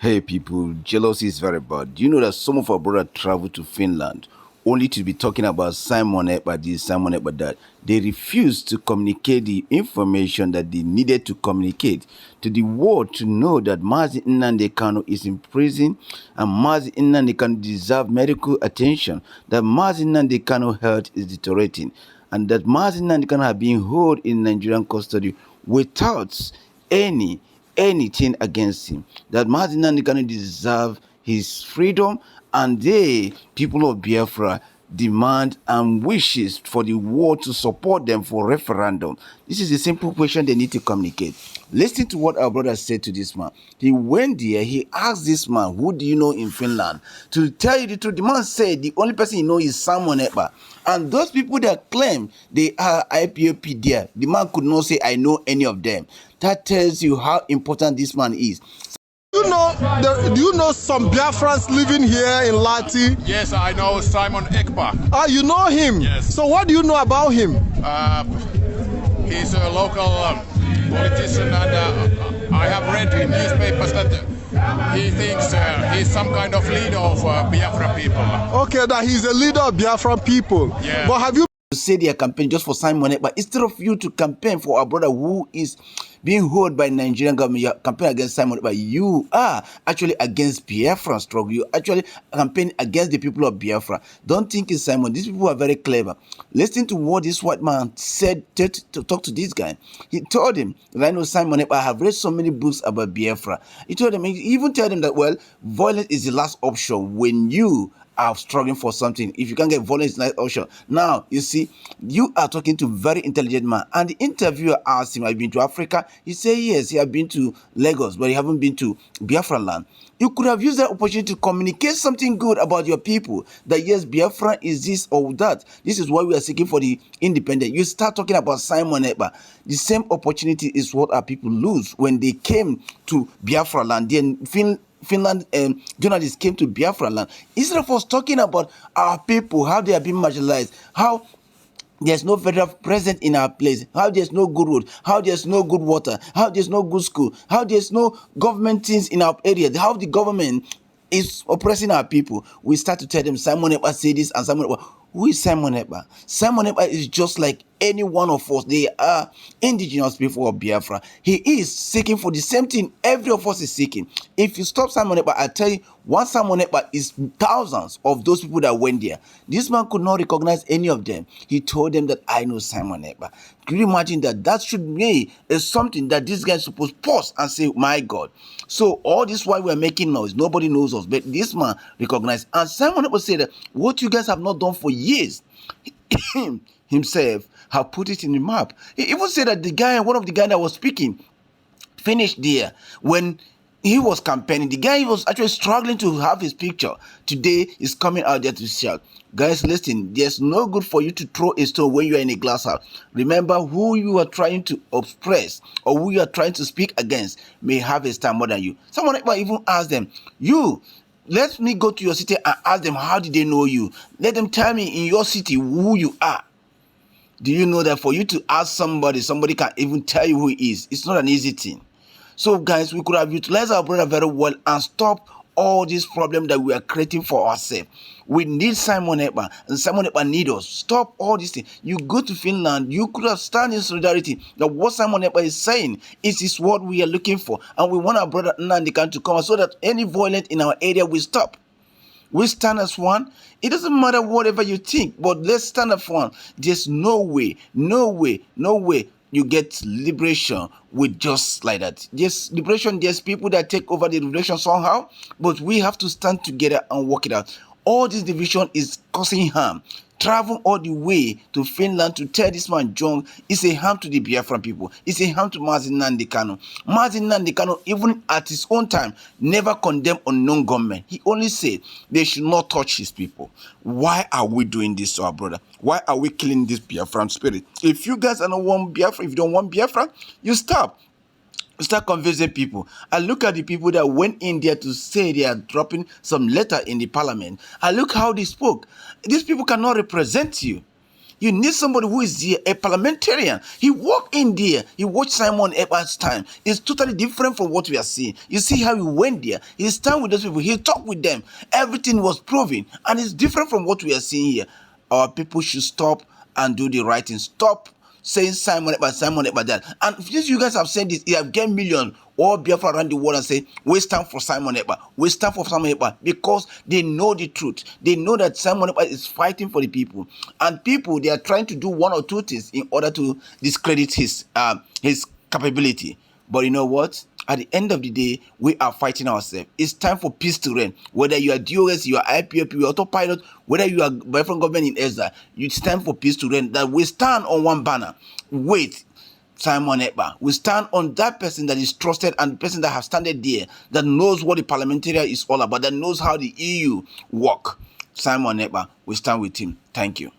Hey people, jealousy is very bad. Do you know that some of our brothers traveled to Finland only to be talking about Simon Ekpa this, Simon Ekpa that? They refused to communicate the information that they needed to communicate to the world to know that Mazi Nnamdi Kanu is in prison and Mazi Nnamdi Kanu deserves medical attention, that Mazi Nnamdi Kanu health is deteriorating, and that Mazi Nnamdi Kanu has been held in Nigerian custody without anything against him. That Mazi Nnamdi Kanu deserve his freedom, and they, people of Biafra, demand and wishes for the world to support them for referendum. This is a simple question they need to communicate. Listen to what our brother said to this man. He went there, he asked this man, who do you know in Finland? To tell you the truth, the man said the only person he knows is Simon Ekpa. And those people that claim they are IPOP there, the man could not say, I know any of them. That tells you how important this man is. Do you know some Biafrans living here in Lati? Yes, I know Simon Ekpa. Ah, you know him? Yes. So what do you know about him? He's a local politician, and I have read in newspapers that he thinks he's some kind of leader of Biafra people. Okay, that he's a leader of Biafran people. Yeah. But have you To say they are campaigning just for Simon Ekpa, instead of you to campaign for our brother who is being held by Nigerian government, you are campaigning against Simon Ekpa. You are actually against Biafra struggle. You actually campaign against the people of Biafra. Don't think it's Simon. These people are very clever. Listen to what this white man said to talk to this guy. He told him, I know Simon Ekpa, I have read so many books about Biafra. He told him, he even told him that, well, violence is the last option when you are struggling for something. If you can't get violence, nice option. Now, you see, you are talking to very intelligent man. And the interviewer asked him, have you been to Africa? He said, yes, he has been to Lagos, but he haven't been to Biafra land. You could have used that opportunity to communicate something good about your people. That yes, Biafra is this or that. This is why we are seeking for the independent. You start talking about Simon Ekpa. The same opportunity is what our people lose when they came to Biafra land. Then Finland journalists came to Biafra land. Instead of us talking about our people, how they are being marginalized, how there's no federal president in our place, how there's no good road, how there's no good water, how there's no good school, how there's no government things in our area, how the government is oppressing our people, we start to tell them Simon Ekpa say this and Simon Ekpa. Who is Simon Ekpa? Simon Ekpa is just like any one of us. They are indigenous people of Biafra. He is seeking for the same thing every of us is seeking. If you stop Simon Ekpa, I tell you, one Simon Ekpa is thousands of those people that went there. This man could not recognize any of them. He told them that I know Simon Ekpa. Can you imagine that? That should be something that this guy is supposed to pause and say, my God. So all this while we're making noise, nobody knows us, but this man recognized. And Simon Ekpa said that what you guys have not done for years, himself have put it in the map. He even said that one of the guys that was speaking, finished there when he was campaigning. The guy was actually struggling to have his picture. Today is coming out there to shout. Guys, listen, there's no good for you to throw a stone when you are in a glass house. Remember, who you are trying to oppress or who you are trying to speak against may have a star more than you. Someone even asked them, let me go to your city and ask them, how did they know you? Let them tell me in your city who you are. Do you know that for you to ask somebody can even tell you who he is? It's not an easy thing. So guys, we could have utilized our brother very well and stop all these problems that we are creating for ourselves. We need Simon Ekpa, and Simon Ekpa need us. Stop all these things. You go to Finland, you could have stand in solidarity that what Simon Ekpa is saying is what we are looking for. And we want our brother Nnamdi Kanu to come so that any violence in our area will stop. We stand as one. It doesn't matter whatever you think, but let's stand as one. There's no way you get liberation with just like that. There's liberation, there's people that take over the liberation somehow, but we have to stand together and work it out. All this division is causing harm. Travel all the way to Finland to tell this man John is a harm to the Biafran people. It's a harm to Mazi Nnamdi Kanu. Mazi Nnamdi Kanu, even at his own time, never condemned unknown government. He only said they should not touch his people. Why are we doing this to our brother? Why are we killing this Biafran spirit? If you guys are not want Biafra, if you don't want Biafra, you stop. Start convincing people. I look at the people that went in there to say they are dropping some letter in the parliament. I look how they spoke. These people cannot represent you. You need somebody who is there, a parliamentarian. He walked in there. He watched Simon Ekpa's time. It's totally different from what we are seeing. You see how he went there. He stand with those people. He talked with them. Everything was proven. And it's different from what we are seeing here. Our people should stop and do the right thing. Stop saying Simon Ekpa that. And since you guys have said this, you have gained millions all Biafra around the world and say, we stand for Simon Ekpa. We stand for Simon Ekpa because they know the truth. They know that Simon Ekpa is fighting for the people. And people, they are trying to do one or two things in order to discredit his capability. But you know what? At the end of the day, we are fighting ourselves. It's time for peace to reign. Whether you are DOS, you are IPOP, you are autopilot, whether you are Biafran government in Ezra, it's time for peace to reign. That we stand on one banner. Wait, Simon Ekpa. We stand on that person that is trusted and the person that has standed there, that knows what the parliamentarian is all about, that knows how the EU work. Simon Ekpa, we stand with him. Thank you.